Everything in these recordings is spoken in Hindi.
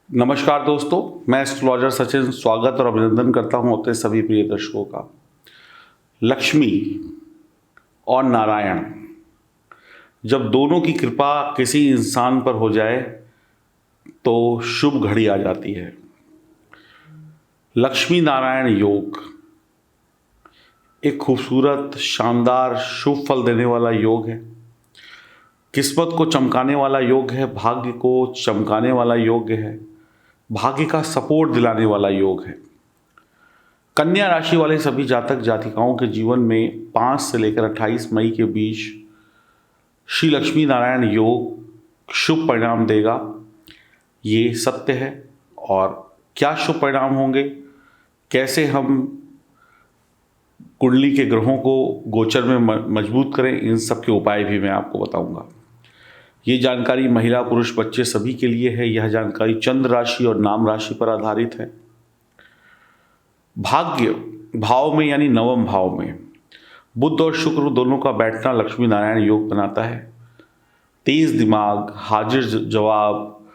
नमस्कार दोस्तों, मैं एस्ट्रोलॉजर सचिन स्वागत और अभिनंदन करता हूं अपने सभी प्रिय दर्शकों का। लक्ष्मी और नारायण जब दोनों की कृपा किसी इंसान पर हो जाए तो शुभ घड़ी आ जाती है। लक्ष्मी नारायण योग एक खूबसूरत, शानदार, शुभ फल देने वाला योग है। किस्मत को चमकाने वाला योग है, भाग्य को चमकाने वाला योग है, भाग्य का सपोर्ट दिलाने वाला योग है। कन्या राशि वाले सभी जातक जातिकाओं के जीवन में 5 से लेकर 28 मई के बीच श्री लक्ष्मी नारायण योग शुभ परिणाम देगा, ये सत्य है। और क्या शुभ परिणाम होंगे, कैसे हम कुंडली के ग्रहों को गोचर में मजबूत करें, इन सब के उपाय भी मैं आपको बताऊंगा। ये जानकारी महिला पुरुष बच्चे सभी के लिए है। यह जानकारी चंद्र राशि और नाम राशि पर आधारित है। भाग्य भाव में यानी नवम भाव में बुध और शुक्र दोनों का बैठना लक्ष्मी नारायण योग बनाता है। तेज दिमाग, हाजिर जवाब,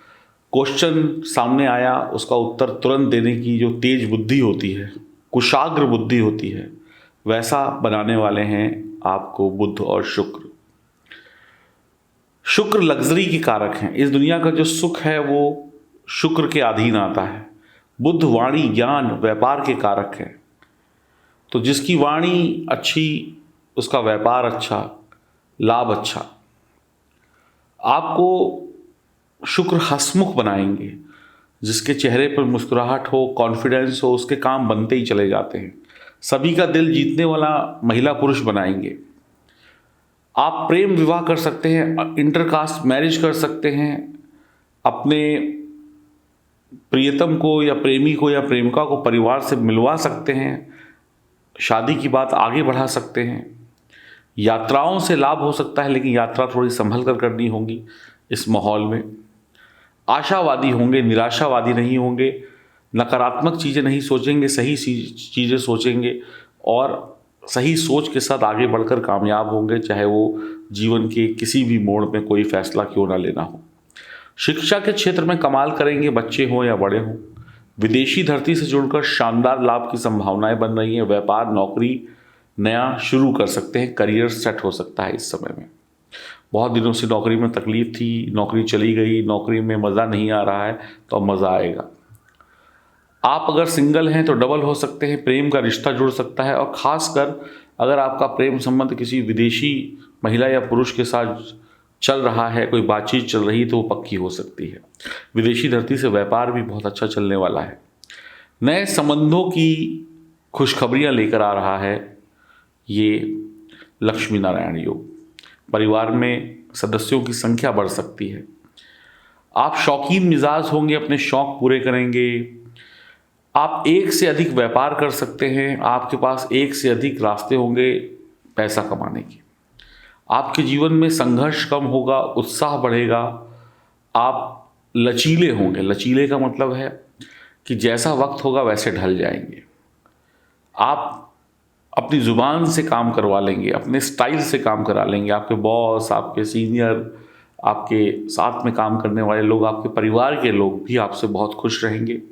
क्वेश्चन सामने आया उसका उत्तर तुरंत देने की जो तेज बुद्धि होती है, कुशाग्र बुद्धि होती है, वैसा बनाने वाले हैं आपको बुध और शुक्र। शुक्र लग्जरी के कारक हैं। इस दुनिया का जो सुख है वो शुक्र के अधीन आता है। बुध वाणी, ज्ञान, व्यापार के कारक है। तो जिसकी वाणी अच्छी उसका व्यापार अच्छा, लाभ अच्छा। आपको शुक्र हंसमुख बनाएंगे। जिसके चेहरे पर मुस्कुराहट हो, कॉन्फिडेंस हो, उसके काम बनते ही चले जाते हैं। सभी का दिल जीतने वाला महिला पुरुष बनाएंगे। आप प्रेम विवाह कर सकते हैं, इंटरकास्ट मैरिज कर सकते हैं, अपने प्रियतम को या प्रेमी को या प्रेमिका को परिवार से मिलवा सकते हैं, शादी की बात आगे बढ़ा सकते हैं। यात्राओं से लाभ हो सकता है, लेकिन यात्रा थोड़ी संभल कर करनी होगी इस माहौल में। आशावादी होंगे, निराशावादी नहीं होंगे, नकारात्मक चीज़ें नहीं सोचेंगे, सही चीज़ें सोचेंगे और सही सोच के साथ आगे बढ़कर कामयाब होंगे, चाहे वो जीवन के किसी भी मोड़ में कोई फैसला क्यों ना लेना हो। शिक्षा के क्षेत्र में कमाल करेंगे, बच्चे हों या बड़े हों। विदेशी धरती से जुड़कर शानदार लाभ की संभावनाएं बन रही हैं। व्यापार, नौकरी नया शुरू कर सकते हैं, करियर सेट हो सकता है इस समय में। बहुत दिनों से नौकरी में तकलीफ थी, नौकरी चली गई, नौकरी में मज़ा नहीं आ रहा है, तो अब मज़ा आएगा। आप अगर सिंगल हैं तो डबल हो सकते हैं, प्रेम का रिश्ता जुड़ सकता है। और ख़ासकर अगर आपका प्रेम संबंध किसी विदेशी महिला या पुरुष के साथ चल रहा है, कोई बातचीत चल रही, तो वो पक्की हो सकती है। विदेशी धरती से व्यापार भी बहुत अच्छा चलने वाला है। नए संबंधों की खुशखबरियां लेकर आ रहा है ये लक्ष्मी नारायण योग। परिवार में सदस्यों की संख्या बढ़ सकती है। आप शौकीन मिजाज होंगे, अपने शौक पूरे करेंगे। आप एक से अधिक व्यापार कर सकते हैं। आपके पास एक से अधिक रास्ते होंगे पैसा कमाने के। आपके जीवन में संघर्ष कम होगा, उत्साह बढ़ेगा। आप लचीले होंगे। लचीले का मतलब है कि जैसा वक्त होगा वैसे ढल जाएंगे। आप अपनी ज़ुबान से काम करवा लेंगे, अपने स्टाइल से काम करा लेंगे। आपके बॉस, आपके सीनियर, आपके साथ में काम करने वाले लोग, आपके परिवार के लोग भी आपसे बहुत खुश रहेंगे।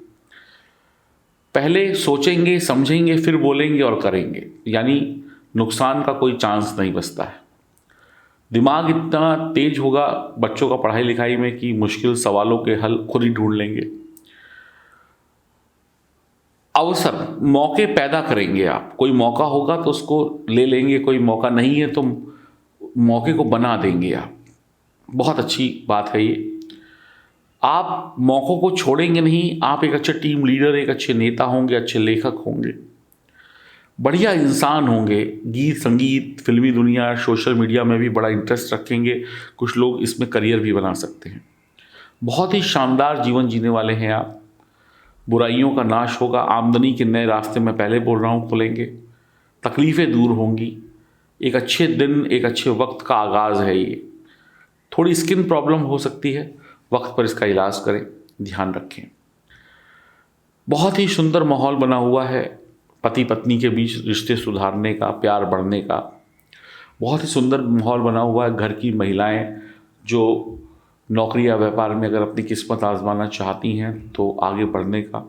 पहले सोचेंगे, समझेंगे, फिर बोलेंगे और करेंगे, यानी नुकसान का कोई चांस नहीं बचता है। दिमाग इतना तेज होगा बच्चों का पढ़ाई लिखाई में कि मुश्किल सवालों के हल खुद ही ढूंढ लेंगे। अवसर, मौके पैदा करेंगे आप। कोई मौका होगा तो उसको ले लेंगे, कोई मौका नहीं है तो मौके को बना देंगे आप। बहुत अच्छी बात है ये। आप मौक़ों को छोड़ेंगे नहीं। आप एक अच्छे टीम लीडर, एक अच्छे नेता होंगे, अच्छे लेखक होंगे, बढ़िया इंसान होंगे। गीत संगीत, फिल्मी दुनिया, सोशल मीडिया में भी बड़ा इंटरेस्ट रखेंगे। कुछ लोग इसमें करियर भी बना सकते हैं। बहुत ही शानदार जीवन जीने वाले हैं आप। बुराइयों का नाश होगा। आमदनी के नए रास्ते मैं पहले बोल रहा हूँ खुलेंगे। तकलीफ़ें दूर होंगी। एक अच्छे दिन, एक अच्छे वक्त का आगाज़ है ये। थोड़ी स्किन प्रॉब्लम हो सकती है, वक्त पर इसका इलाज करें, ध्यान रखें। बहुत ही सुंदर माहौल बना हुआ है पति पत्नी के बीच रिश्ते सुधारने का, प्यार बढ़ने का। बहुत ही सुंदर माहौल बना हुआ है। घर की महिलाएं जो नौकरी या व्यापार में अगर अपनी किस्मत आजमाना चाहती हैं तो आगे बढ़ने का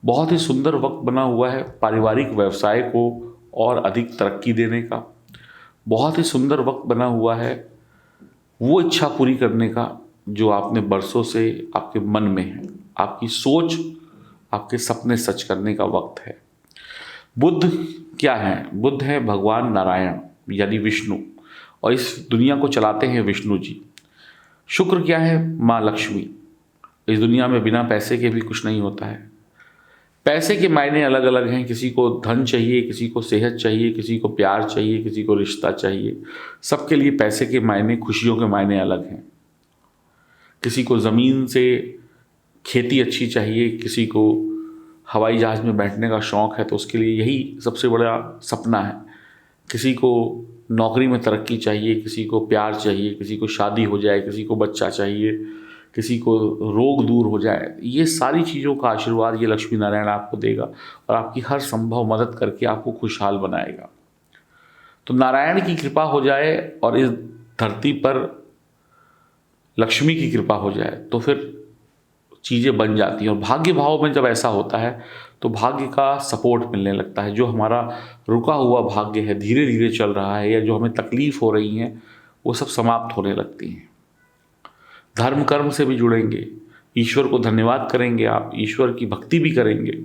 बहुत ही सुंदर वक्त बना हुआ है। पारिवारिक व्यवसाय को और अधिक तरक्की देने का बहुत ही सुंदर वक्त बना हुआ है। वो इच्छा पूरी करने का जो आपने बरसों से आपके मन में है, आपकी सोच, आपके सपने सच करने का वक्त है। बुद्ध क्या है? बुद्ध है भगवान नारायण यानी विष्णु, और इस दुनिया को चलाते हैं विष्णु जी। शुक्र क्या है? माँ लक्ष्मी। इस दुनिया में बिना पैसे के भी कुछ नहीं होता है। पैसे के मायने अलग अलग हैं। किसी को धन चाहिए, किसी को सेहत चाहिए, किसी को प्यार चाहिए, किसी को रिश्ता चाहिए। सबके लिए पैसे के मायने, खुशियों के मायने अलग हैं। किसी को ज़मीन से खेती अच्छी चाहिए, किसी को हवाई जहाज़ में बैठने का शौक़ है तो उसके लिए यही सबसे बड़ा सपना है। किसी को नौकरी में तरक्की चाहिए, किसी को प्यार चाहिए, किसी को शादी हो जाए, किसी को बच्चा चाहिए, किसी को रोग दूर हो जाए। ये सारी चीज़ों का आशीर्वाद ये लक्ष्मी नारायण आपको देगा और आपकी हर संभव मदद करके आपको खुशहाल बनाएगा। तो नारायण की कृपा हो जाए और इस धरती पर लक्ष्मी की कृपा हो जाए तो फिर चीज़ें बन जाती हैं। और भाग्य भाव में जब ऐसा होता है तो भाग्य का सपोर्ट मिलने लगता है। जो हमारा रुका हुआ भाग्य है, धीरे धीरे चल रहा है, या जो हमें तकलीफ़ हो रही हैं, वो सब समाप्त होने लगती हैं। धर्म कर्म से भी जुड़ेंगे, ईश्वर को धन्यवाद करेंगे, आप ईश्वर की भक्ति भी करेंगे।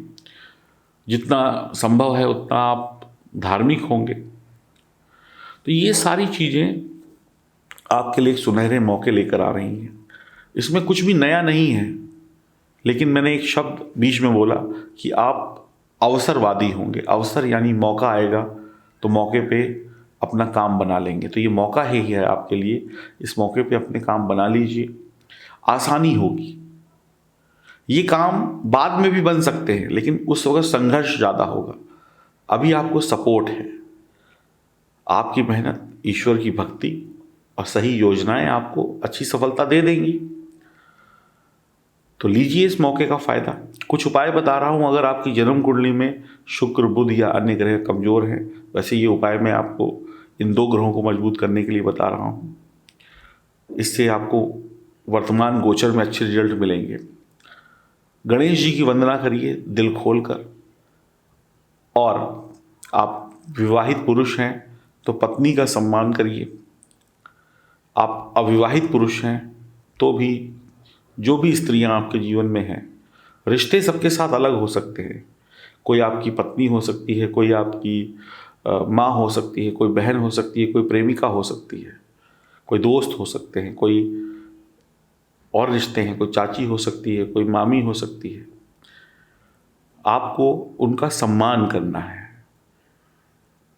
जितना संभव है उतना आप धार्मिक होंगे। तो ये सारी चीज़ें आपके लिए सुनहरे मौके लेकर आ रही हैं। इसमें कुछ भी नया नहीं है, लेकिन मैंने एक शब्द बीच में बोला कि आप अवसरवादी होंगे। अवसर यानी मौका आएगा तो मौके पे अपना काम बना लेंगे। तो ये मौका ही है आपके लिए। इस मौके पे अपने काम बना लीजिए, आसानी होगी। ये काम बाद में भी बन सकते हैं, लेकिन उस वक्त संघर्ष ज़्यादा होगा। अभी आपको सपोर्ट है, आपकी मेहनत, ईश्वर की भक्ति और सही योजनाएं आपको अच्छी सफलता दे देंगी। तो लीजिए इस मौके का फ़ायदा। कुछ उपाय बता रहा हूँ। अगर आपकी जन्म कुंडली में शुक्र, बुध या अन्य ग्रह कमज़ोर हैं, वैसे ये उपाय मैं आपको इन 2 ग्रहों को मजबूत करने के लिए बता रहा हूँ। इससे आपको वर्तमान गोचर में अच्छे रिजल्ट मिलेंगे। गणेश जी की वंदना करिए दिल खोलकर। और आप विवाहित पुरुष हैं तो पत्नी का सम्मान करिए। आप अविवाहित पुरुष हैं तो भी जो भी स्त्रियां आपके जीवन में हैं, रिश्ते सबके साथ अलग हो सकते हैं। कोई आपकी पत्नी हो सकती है, कोई आपकी माँ हो सकती है, कोई बहन हो सकती है, कोई प्रेमिका हो सकती है, कोई दोस्त हो सकते हैं, कोई और रिश्ते हैं, कोई चाची हो सकती है, कोई मामी हो सकती है। आपको उनका सम्मान करना है,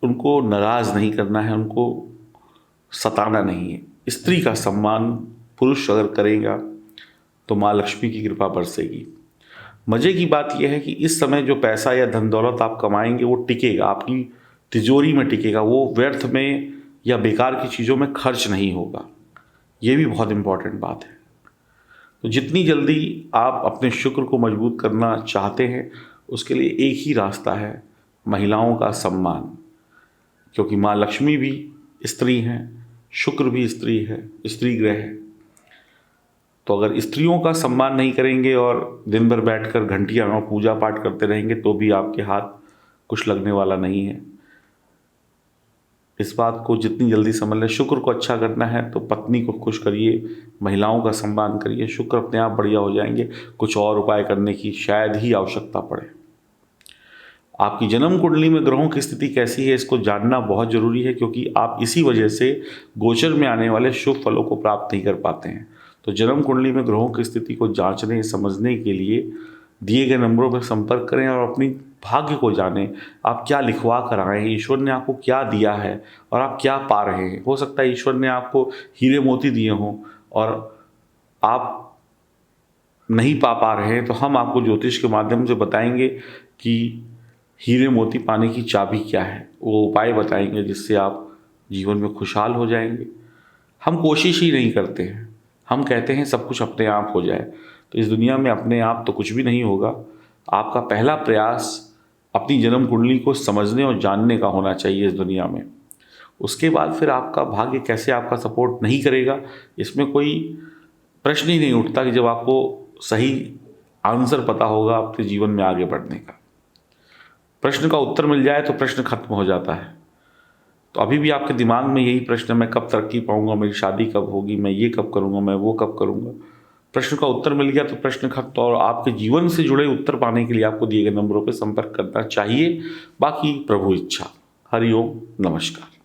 उनको नाराज़ नहीं करना है, उनको सताना नहीं है। स्त्री का सम्मान पुरुष अगर करेगा तो माँ लक्ष्मी की कृपा बरसेगी। मज़े की बात यह है कि इस समय जो पैसा या धन दौलत आप कमाएंगे वो टिकेगा, आपकी तिजोरी में टिकेगा, वो व्यर्थ में या बेकार की चीज़ों में खर्च नहीं होगा। ये भी बहुत इम्पॉर्टेंट बात है। तो जितनी जल्दी आप अपने शुक्र को मजबूत करना चाहते हैं, उसके लिए एक ही रास्ता है, महिलाओं का सम्मान। क्योंकि माँ लक्ष्मी भी स्त्री हैं, शुक्र भी स्त्री है, स्त्री ग्रह है। तो अगर स्त्रियों का सम्मान नहीं करेंगे और दिन भर बैठकर घंटियाँ पूजा पाठ करते रहेंगे तो भी आपके हाथ कुछ लगने वाला नहीं है। इस बात को जितनी जल्दी समझ लें। शुक्र को अच्छा करना है तो पत्नी को खुश करिए, महिलाओं का सम्मान करिए, शुक्र अपने आप बढ़िया हो जाएंगे। कुछ और उपाय करने की शायद ही आवश्यकता पड़े। आपकी जन्म कुंडली में ग्रहों की स्थिति कैसी है, इसको जानना बहुत ज़रूरी है, क्योंकि आप इसी वजह से गोचर में आने वाले शुभ फलों को प्राप्त नहीं कर पाते हैं। तो जन्म कुंडली में ग्रहों की स्थिति को जांचने, समझने के लिए दिए गए नंबरों पर संपर्क करें और अपनी भाग्य को जानें। आप क्या लिखवा कर आए हैं, ईश्वर ने आपको क्या दिया है और आप क्या पा रहे हैं। हो सकता है ईश्वर ने आपको हीरे मोती दिए हों और आप नहीं पा रहे हैं, तो हम आपको ज्योतिष के माध्यम से बताएंगे कि हीरे मोती पाने की चाबी क्या है। वो उपाय बताएंगे जिससे आप जीवन में खुशहाल हो जाएंगे। हम कोशिश ही नहीं करते हैं, हम कहते हैं सब कुछ अपने आप हो जाए। तो इस दुनिया में अपने आप तो कुछ भी नहीं होगा। आपका पहला प्रयास अपनी जन्म कुंडली को समझने और जानने का होना चाहिए इस दुनिया में। उसके बाद फिर आपका भाग्य कैसे आपका सपोर्ट नहीं करेगा, इसमें कोई प्रश्न ही नहीं उठता कि जब आपको सही आंसर पता होगा आपके जीवन में आगे बढ़ने का। प्रश्न का उत्तर मिल जाए तो प्रश्न खत्म हो जाता है। तो अभी भी आपके दिमाग में यही प्रश्न है, मैं कब तरक्की पाऊंगा, मेरी शादी कब होगी, मैं ये कब करूंगा, मैं वो कब करूंगा। प्रश्न का उत्तर मिल गया तो प्रश्न खत्म। और आपके जीवन से जुड़े उत्तर पाने के लिए आपको दिए गए नंबरों पर संपर्क करना चाहिए। बाकी प्रभु इच्छा। हरिओम, नमस्कार।